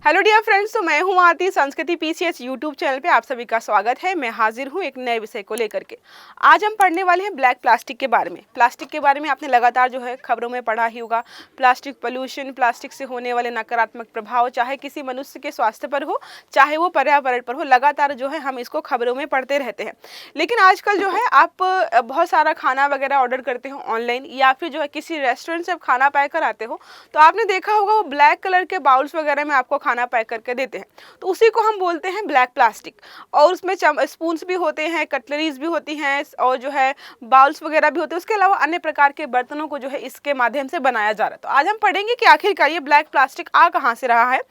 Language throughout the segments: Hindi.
हेलो डियर फ्रेंड्स, तो मैं हूं आरती। संस्कृति पीसीएच यूट्यूब चैनल पे आप सभी का स्वागत है। मैं हाजिर हूं एक नए विषय को लेकर के। आज हम पढ़ने वाले हैं ब्लैक प्लास्टिक के बारे में। प्लास्टिक के बारे में आपने लगातार जो है खबरों में पढ़ा ही होगा। प्लास्टिक पोल्यूशन, प्लास्टिक से होने वाले नकारात्मक प्रभाव, चाहे किसी मनुष्य के स्वास्थ्य पर हो, चाहे वो पर्यावरण पर हो, लगातार जो है हम इसको खबरों में पढ़ते रहते हैं। लेकिन आजकल जो है आप बहुत सारा खाना वगैरह ऑर्डर करते हो ऑनलाइन, या फिर जो है किसी रेस्टोरेंट से आप खाना पैक कर आते हो, तो आपने देखा होगा वो ब्लैक कलर के बाउल्स वगैरह में आपको खाना पैक करके देते हैं। तो उसी को हम बोलते हैं ब्लैक प्लास्टिक। और उसमें स्पून्स भी होते हैं, कटलरीज भी होती हैं, और जो है बाउल्स वगैरह भी होते हैं। उसके अलावा अन्य प्रकार के बर्तनों को जो है इसके माध्यम से बनाया जा रहा है। तो आज हम पढ़ेंगे कि आखिरकार ये ब्लैक प्लास्टिक आ कहाँ से रहा है।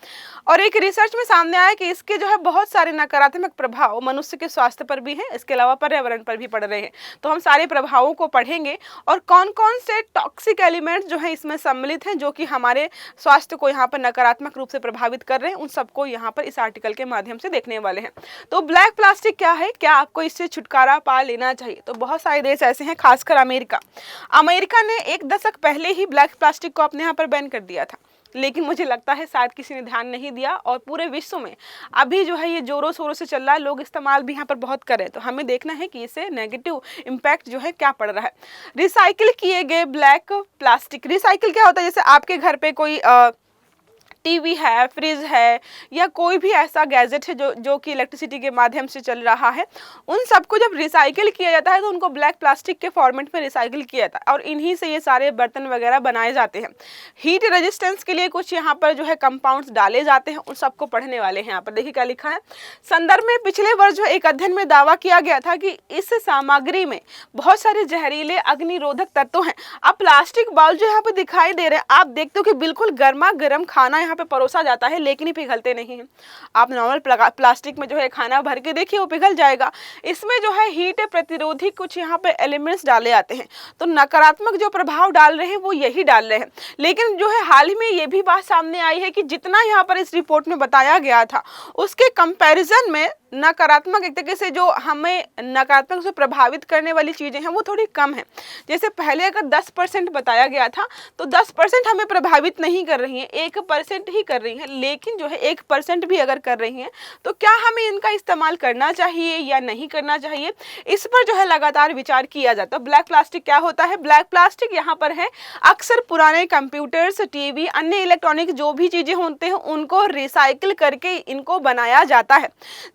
और एक रिसर्च में सामने आया कि इसके जो है बहुत सारे नकारात्मक प्रभाव मनुष्य के स्वास्थ्य पर भी हैं, इसके अलावा पर्यावरण पर भी पड़ रहे हैं। तो हम सारे प्रभावों को पढ़ेंगे और कौन कौन से टॉक्सिक एलिमेंट्स जो है इसमें सम्मिलित हैं, जो कि हमारे स्वास्थ्य को यहाँ पर नकारात्मक रूप से प्रभावित कर रहे हैं, उन सबको यहाँ पर इस आर्टिकल के माध्यम से देखने वाले हैं। तो ब्लैक प्लास्टिक क्या है, क्या आपको इससे छुटकारा पा लेना चाहिए? तो बहुत सारे देश ऐसे हैं, खासकर अमेरिका ने एक दशक पहले ही ब्लैक प्लास्टिक को अपने यहाँ पर बैन कर दिया था। लेकिन मुझे लगता है शायद किसी ने ध्यान नहीं दिया, और पूरे विश्व में अभी जो है ये जोरों शोरों से चल रहा है। लोग इस्तेमाल भी यहाँ पर बहुत कर रहे हैं। तो हमें देखना है कि इससे नेगेटिव इम्पैक्ट जो है क्या पड़ रहा है। रिसाइकिल किए गए ब्लैक प्लास्टिक, रिसाइकिल क्या होता है? जैसे आपके घर पे कोई टीवी है, फ्रिज है, या कोई भी ऐसा गैजेट है जो कि इलेक्ट्रिसिटी के माध्यम से चल रहा है, उन सबको जब रिसाइकिल किया जाता है तो उनको ब्लैक प्लास्टिक के फॉर्मेट में रिसाइकिल किया जाता है, और इन्हीं से ये सारे बर्तन वगैरह बनाए जाते हैं। हीट रेजिस्टेंस के लिए कुछ यहाँ पर जो है कंपाउंड्स डाले जाते हैं, उन सबको पढ़ने वाले हैं। यहाँ पर देखिए क्या लिखा है। संदर्भ में पिछले वर्ष जो एक अध्ययन में दावा किया गया था कि इस सामग्री में बहुत सारे जहरीले अग्निरोधक तत्व हैं। अब प्लास्टिक बाउल जो यहाँ पे दिखाई दे रहे हैं, आप देखते हो कि बिल्कुल गर्मा गर्म खाना पे परोसा जाता है, लेकिन ये पिघलते नहीं हैं। आप नॉर्मल प्लास्टिक में जो है खाना भर के देखिए, वो पिघल जाएगा। इसमें जो है हीट प्रतिरोधी कुछ यहाँ पे एलिमेंट्स डाले जाते हैं। तो नकारात्मक जो प्रभाव डाल रहे हैं वो यही डाल रहे हैं। लेकिन जो है हाल ही में ये भी बात सामने आई है कि जितना यहाँ पर इस रिपोर्ट में बताया गया था, उसके कंपैरिजन में नकारात्मक, एक तरीके से जो हमें नकारात्मक से प्रभावित करने वाली चीजें हैं वो थोड़ी कम है। जैसे पहले अगर 10% बताया गया था, तो 10% हमें प्रभावित नहीं कर रही हैं, 1% ही कर रही हैं। लेकिन जो है 1% भी अगर कर रही हैं, तो क्या हमें इनका इस्तेमाल करना चाहिए या नहीं करना चाहिए, इस पर जो है लगातार विचार किया जाता है। ब्लैक प्लास्टिक क्या होता है? ब्लैक प्लास्टिक यहाँ पर है अक्सर पुराने कंप्यूटर्स, टीवी, अन्य इलेक्ट्रॉनिक जो भी चीजें होते हैं उनको रिसाइकिल करके इनको बनाया जाता है।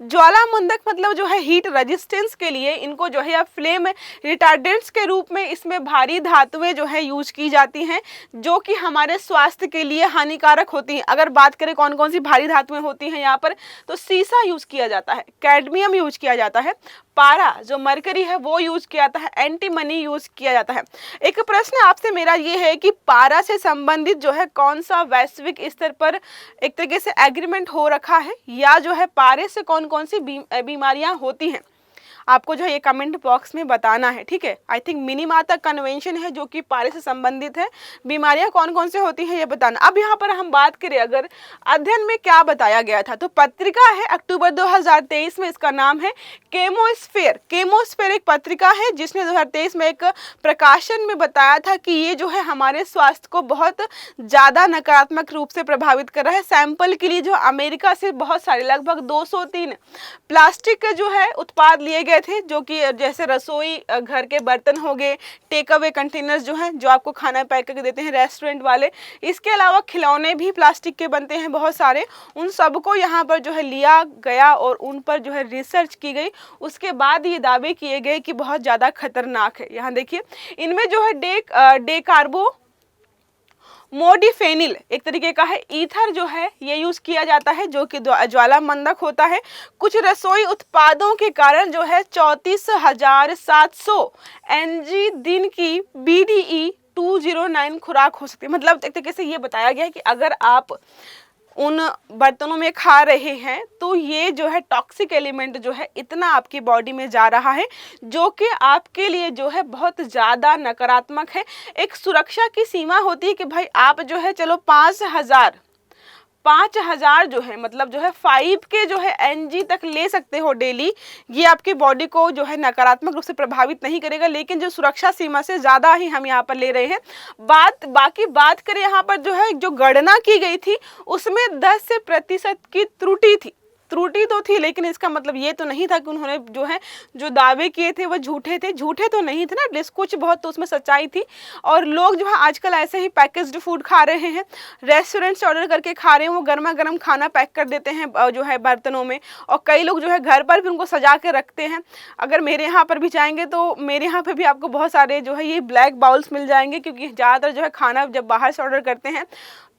ज्वालामुंदक मतलब जो है हीट रेजिस्टेंस के लिए इनको जो है या फ्लेम रिटार्डेंट्स के रूप में इसमें भारी धातुएं जो है यूज की जाती हैं, जो कि हमारे स्वास्थ्य के लिए हानिकारक होती हैं। अगर बात करें कौन कौन सी भारी धातुएं होती हैं यहाँ पर, तो सीसा यूज किया जाता है, कैडमियम यूज किया जाता है, पारा जो मरकरी है वो यूज किया जाता है, एंटीमनी यूज किया जाता है। एक प्रश्न आपसे मेरा ये है कि पारा से संबंधित जो है कौन सा वैश्विक स्तर पर एक तरीके से एग्रीमेंट हो रखा है, या जो है पारे से कौन कौन सी बीमारियां होती हैं, आपको जो है ये कमेंट बॉक्स में बताना है। ठीक है, आई थिंक मिनीमाता कन्वेंशन है जो कि पारे से संबंधित है। बीमारियां कौन कौन से होती हैं ये बताना। अब यहाँ पर हम बात करें अगर अध्ययन में क्या बताया गया था, तो पत्रिका है अक्टूबर 2023 में, इसका नाम है केमोस्फेयर। केमोस्फेयर एक पत्रिका है जिसने 2023 में एक प्रकाशन में बताया था कि ये जो है हमारे स्वास्थ्य को बहुत ज्यादा नकारात्मक रूप से प्रभावित कर रहा है। सैंपल के लिए जो अमेरिका से बहुत सारे लगभग 203 प्लास्टिक के जो है उत्पाद लिए गए थे, जो कि जैसे रसोई घर के बर्तन हो गए, टेक अवे कंटेनर्स जो हैं जो आपको खाना पैक करके देते हैं रेस्टोरेंट वाले, इसके अलावा खिलौने भी प्लास्टिक के बनते हैं बहुत सारे, उन सबको यहाँ पर जो है लिया गया और उन पर जो है रिसर्च की गई। उसके बाद ये दावे किए गए कि बहुत ज़्यादा खतरनाक है। यहाँ देखिए इनमें जो है डेकार्बो मोडिफेनिल एक तरीके का है ईथर जो है ये यूज किया जाता है, जो कि ज्वालामंदक होता है। कुछ रसोई उत्पादों के कारण जो है 34,700 NG दिन की BDE 209 खुराक हो सकती है। मतलब एक तरीके से ये बताया गया है कि अगर आप उन बर्तनों में खा रहे हैं तो ये जो है टॉक्सिक एलिमेंट जो है इतना आपकी बॉडी में जा रहा है, जो कि आपके लिए जो है बहुत ज़्यादा नकारात्मक है। एक सुरक्षा की सीमा होती है कि भाई आप जो है चलो 5000 जो है मतलब जो है 5 के जो है NG तक ले सकते हो डेली। ये आपकी बॉडी को जो है नकारात्मक रूप से प्रभावित नहीं करेगा, लेकिन जो सुरक्षा सीमा से ज़्यादा ही हम यहाँ पर ले रहे हैं। बाकी बात करें यहाँ पर जो है जो गणना की गई थी उसमें 10% की त्रुटि तो थी, लेकिन इसका मतलब ये तो नहीं था कि उन्होंने जो है जो दावे किए थे वो झूठे तो नहीं थे ना, एटलीस्ट कुछ बहुत तो उसमें सच्चाई थी। और लोग जो है आजकल ऐसे ही पैकेज्ड फूड खा रहे हैं, रेस्टोरेंट से ऑर्डर करके खा रहे हैं, वो गर्मा गर्म खाना पैक कर देते हैं जो है बर्तनों में, और कई लोग जो है घर पर भी उनको सजा के रखते हैं। अगर मेरे यहाँ पर भी जाएंगे तो मेरे यहाँ पर भी आपको बहुत सारे जो है ये ब्लैक बाउल्स मिल जाएंगे, क्योंकि ज़्यादातर जो है खाना जब बाहर से ऑर्डर करते हैं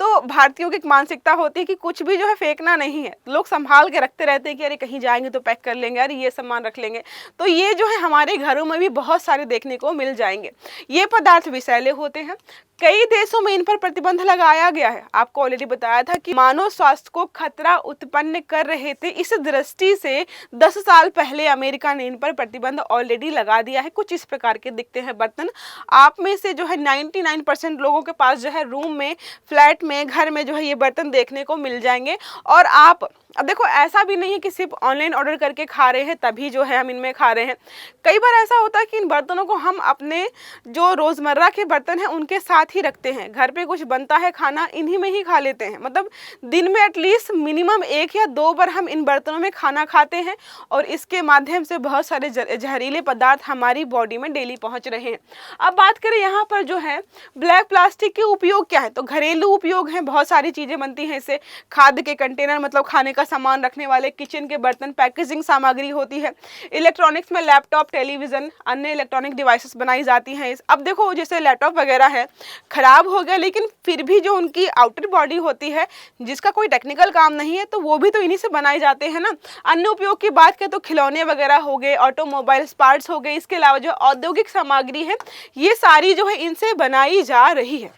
तो भारतीयों की एक मानसिकता होती है कि कुछ भी जो है फेंकना नहीं है, लोग संभाल के रखते रहते हैं कि अरे कहीं जाएंगे तो पैक कर लेंगे, अरे ये सामान रख लेंगे। तो ये जो है हमारे घरों में भी बहुत सारे देखने को मिल जाएंगे। ये पदार्थ विषैले होते हैं, कई देशों में इन पर प्रतिबंध लगाया गया है। आपको ऑलरेडी बताया था कि मानव स्वास्थ्य को खतरा उत्पन्न कर रहे थे। इस दृष्टि से 10 साल पहले अमेरिका ने इन पर प्रतिबंध ऑलरेडी लगा दिया है। कुछ इस प्रकार के दिखते हैं बर्तन। आप में से जो है 99% लोगों के पास जो है रूम में, फ्लैट में, घर में जो है ये बर्तन देखने को मिल जाएंगे। और आप अब देखो ऐसा भी नहीं है कि सिर्फ ऑनलाइन ऑर्डर करके खा रहे हैं तभी जो है हम इनमें खा रहे हैं। कई बार ऐसा होता है कि इन बर्तनों को हम अपने जो रोज़मर्रा के बर्तन हैं उनके साथ ही रखते हैं। घर पे कुछ बनता है खाना, इन्हीं में ही खा लेते हैं। मतलब दिन में एटलीस्ट मिनिमम 1 या 2 बार हम इन बर्तनों में खाना खाते हैं, और इसके माध्यम से बहुत सारे जहरीले पदार्थ हमारी बॉडी में डेली पहुँच रहे हैं। अब बात करें यहाँ पर जो है ब्लैक प्लास्टिक के उपयोग क्या है, तो घरेलू उपयोग हैं, बहुत सारी चीज़ें बनती हैं इससे। खाद्य के कंटेनर मतलब खाने का सामान रखने वाले, किचन के बर्तन, पैकेजिंग सामग्री होती है। इलेक्ट्रॉनिक्स में लैपटॉप, टेलीविजन, अन्य इलेक्ट्रॉनिक डिवाइसेस बनाई जाती हैं। अब देखो जैसे लैपटॉप वगैरह है, खराब हो गया, लेकिन फिर भी जो उनकी आउटर बॉडी होती है जिसका कोई टेक्निकल काम नहीं है, तो वो भी तो इन्हीं से बनाए जाते हैं ना। अन्य उपयोग की बात करें तो खिलौने वगैरह हो गए, ऑटोमोबाइल्स पार्ट्स हो गए, इसके अलावा जो औद्योगिक सामग्री है ये सारी जो है इनसे बनाई जा रही है।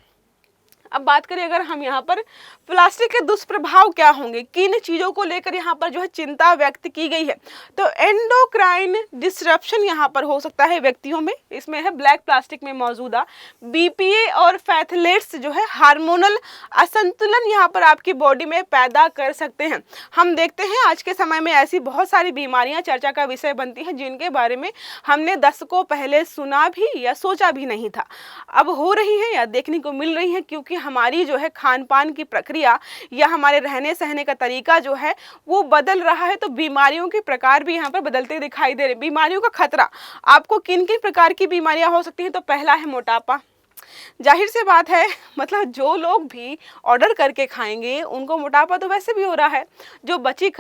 अब बात करें अगर हम यहाँ पर प्लास्टिक के दुष्प्रभाव क्या होंगे, किन चीज़ों को लेकर यहाँ पर जो है चिंता व्यक्त की गई है, तो एंडोक्राइन डिसरप्शन यहाँ पर हो सकता है व्यक्तियों में। इसमें है ब्लैक प्लास्टिक में मौजूदा BPA और फैथलेट्स जो है हार्मोनल असंतुलन यहाँ पर आपकी बॉडी में पैदा कर सकते हैं। हम देखते हैं आज के समय में ऐसी बहुत सारी बीमारियाँ चर्चा का विषय बनती हैं जिनके बारे में हमने दशकों पहले सुना भी या सोचा भी नहीं था, अब हो रही है या देखने को मिल रही है, क्योंकि हमारी जो है खान पान की प्रक्रिया या हमारे रहने सहने का तरीका जो है वो बदल रहा है। तो बीमारियों के प्रकार भी यहाँ पर बदलते दिखाई दे रहे। बीमारियों का खतरा, आपको किन किन प्रकार की बीमारियां हो सकती हैं, तो पहला है मोटापा। जाहिर सी बात है, मतलब जो लोग भी ऑर्डर करके खाएंगे उनको मोटापा तो वैसे भी हो रहा है। जो बची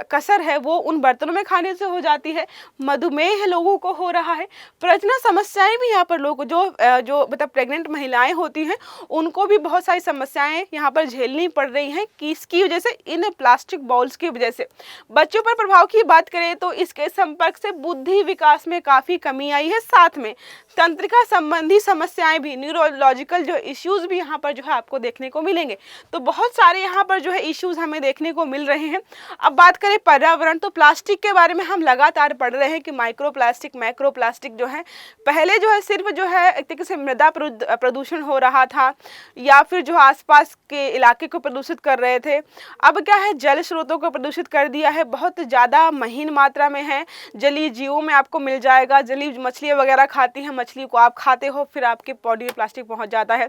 कसर है वो उन बर्तनों में खाने से हो जाती है। मधुमेह लोगों को हो रहा है। प्रजनन समस्याएं भी यहाँ पर लोग जो मतलब प्रेग्नेंट महिलाएं होती हैं उनको भी बहुत सारी समस्याएं यहाँ पर झेलनी पड़ रही हैं, किसकी वजह से, इन प्लास्टिक बाउल्स की वजह से। बच्चों पर प्रभाव की बात करें तो इसके संपर्क से बुद्धि विकास में काफ़ी कमी आई है। साथ में तंत्रिका संबंधी समस्याएं भी, न्यूरोलॉजिकल जो इश्यूज भी यहाँ पर जो है आपको देखने को मिलेंगे। तो बहुत सारे यहाँ पर जो है इश्यूज हमें देखने को मिल रहे हैं। अब बात करें पर्यावरण, तो प्लास्टिक के बारे में हम लगातार पढ़ रहे हैं कि माइक्रो प्लास्टिक, मैक्रो प्लास्टिक जो है पहले जो है सिर्फ जो है एक तरीके से मृदा प्रदूषण हो रहा था या फिर जो आसपास के इलाके को प्रदूषित कर रहे थे। अब क्या है, जल स्रोतों को प्रदूषित कर दिया है, बहुत ज़्यादा महीन मात्रा में है। जलीय जीवों में आपको मिल जाएगा, जलीय मछलियाँ वगैरह खाती हैं, मछली को आप खाते हो, फिर आपके बॉडी में प्लास्टिक पहुंच जाता है।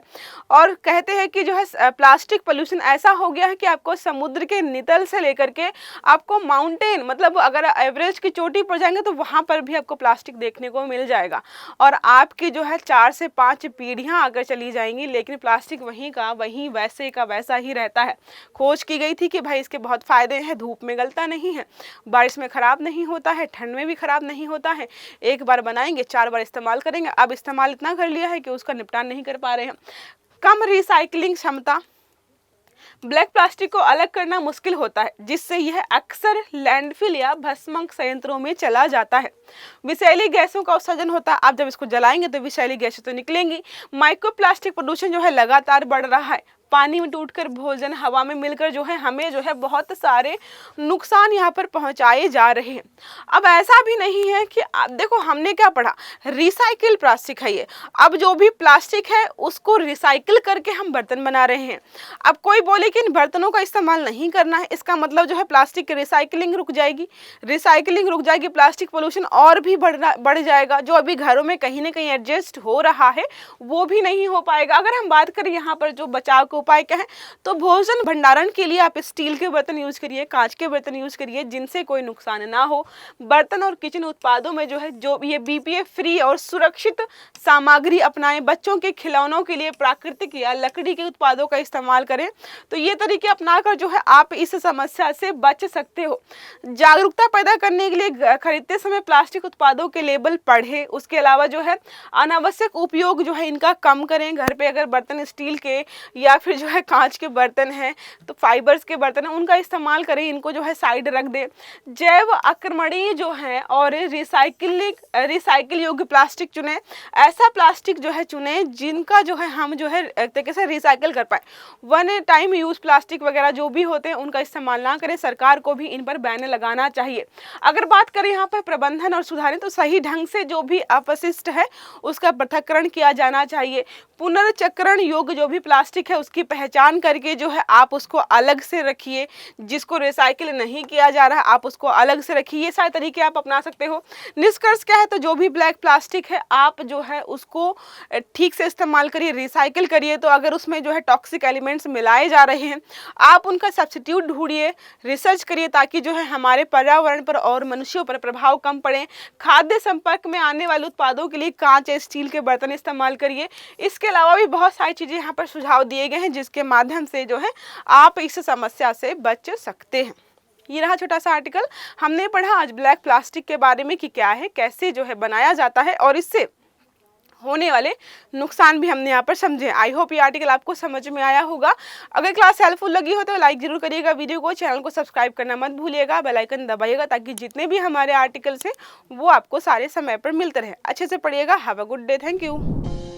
और कहते हैं कि जो है प्लास्टिक पोल्यूशन ऐसा हो गया है कि आपको समुद्र के नितल से लेकर के आपको माउंटेन, मतलब अगर एवरेस्ट की चोटी पर जाएंगे तो वहां पर भी आपको प्लास्टिक देखने को मिल जाएगा। और आपकी जो है 4 से 5 पीढ़ियां अगर चली जाएंगी लेकिन प्लास्टिक वहीं का वहीं, वैसे का वैसा ही रहता है। खोज की गई थी कि भाई इसके बहुत फायदे हैं, धूप में गलता नहीं है, बारिश में खराब नहीं होता है, ठंड में भी खराब नहीं होता है, एक बार बनाएंगे 4 बार इस्तेमाल करेंगे। अब इस्तेमाल इतना कर लिया है कि उसका निपटान नहीं कर पा रहे हैं। कम रिसाइकलिंग क्षमता, ब्लैक प्लास्टिक को अलग करना मुश्किल होता है, जिससे यह अक्सर लैंडफिल या भस्मांक संयंत्रों में चला जाता है। विषैली गैसों का उत्सर्जन होता है, आप जब इसको जलाएंगे तो विषैली गैसें तो निकलेंगी। माइक्रो प्लास्टिक प्रदूषण जो है लगातार बढ़ रहा है। पानी में टूटकर भोजन, हवा में मिलकर जो है हमें जो है बहुत सारे नुकसान यहाँ पर पहुँचाए जा रहे हैं। अब ऐसा भी नहीं है कि अब देखो हमने क्या पढ़ा, रिसाइकिल प्लास्टिक है ये। अब जो भी प्लास्टिक है उसको रिसाइकिल करके हम बर्तन बना रहे हैं। अब कोई बोले कि इन बर्तनों का इस्तेमाल नहीं करना है, इसका मतलब जो है प्लास्टिक की रिसाइकिलिंग रुक जाएगी। रिसाइकिलिंग रुक जाएगी, प्लास्टिक पोल्यूशन और भी बढ़ जाएगा। जो अभी घरों में कहीं ना कहीं एडजस्ट हो रहा है वो भी नहीं हो पाएगा। अगर हम बात करें यहाँ पर जो बचाव के उपाय क्या है, तो भोजन भंडारण के लिए आप स्टील के बर्तन यूज करिए, कांच के बर्तन यूज करिए जिनसे कोई नुकसान ना हो। बर्तन और किचन उत्पादों में जो है जो ये BPA फ्री और सुरक्षित सामग्री अपनाएं। बच्चों के खिलौनों के लिए प्राकृतिक या लकड़ी के उत्पादों का इस्तेमाल करें। तो ये तरीके अपनाकर जो है आप इस समस्या से बच सकते हो। जागरूकता पैदा करने के लिए खरीदते समय प्लास्टिक उत्पादों के लेबल पढ़ें। उसके अलावा जो है अनावश्यक उपयोग जो है इनका कम करें। घर पे अगर बर्तन स्टील के या फिर जो है कांच के बर्तन हैं, तो फाइबर्स के बर्तन हैं, उनका इस्तेमाल करें, इनको जो है साइड रख दें। जैव आक्रमणीय जो है और रिसाइकिल योग्य प्लास्टिक चुनें। ऐसा प्लास्टिक जो है चुनें जिनका जो है हम जो है एक तरीके से रिसाइकिल कर पाए। वन टाइम यूज प्लास्टिक वगैरह जो भी होते हैं उनका इस्तेमाल ना करें। सरकार को भी इन पर बैन लगाना चाहिए। अगर बात करें यहाँ पर प्रबंधन और सुधारें, तो सही ढंग से जो भी अपशिष्ट है उसका पृथक्करण किया जाना चाहिए। पुनर्चक्रण योग्य जो भी प्लास्टिक है उसकी पहचान करके जो है आप उसको अलग से रखिए। जिसको रिसाइकिल नहीं किया जा रहा है आप उसको अलग से रखिए। ये सारे तरीके आप अपना सकते हो। निष्कर्ष क्या है, तो जो भी ब्लैक प्लास्टिक है आप जो है उसको ठीक से इस्तेमाल करिए, रिसाइकिल करिए। तो अगर उसमें जो है टॉक्सिक एलिमेंट्स मिलाए जा रहे हैं आप उनका सब्स्टिट्यूट ढूंढिए, रिसर्च करिए, ताकि जो है हमारे पर्यावरण पर और मनुष्यों पर प्रभाव कम पड़े। खाद्य संपर्क में आने वाले उत्पादों के लिए कांच या स्टील के बर्तन इस्तेमाल करिए। इसके अलावा भी बहुत सारी चीज़ें यहाँ पर सुझाव दिए गए हैं जिसके माध्यम से जो है आप इस समस्या से बच सकते हैं। ये रहा छोटा सा आर्टिकल। हमने पढ़ा आज ब्लैक प्लास्टिक के बारे में कि क्या है, कैसे जो है बनाया जाता है और इससे होने वाले नुकसान भी हमने यहाँ पर समझे। आई होप ये आर्टिकल आपको समझ में आया होगा। अगर क्लास हेल्पफुल लगी हो तो लाइक जरूर करिएगा वीडियो को, चैनल को सब्सक्राइब करना मत भूलिएगा, बेल आइकन दबाइएगा ताकि जितने भी हमारे आर्टिकल्स हैं वो आपको सारे समय पर मिलते रहे। अच्छे से पढ़िएगा। Have a good day. Thank you.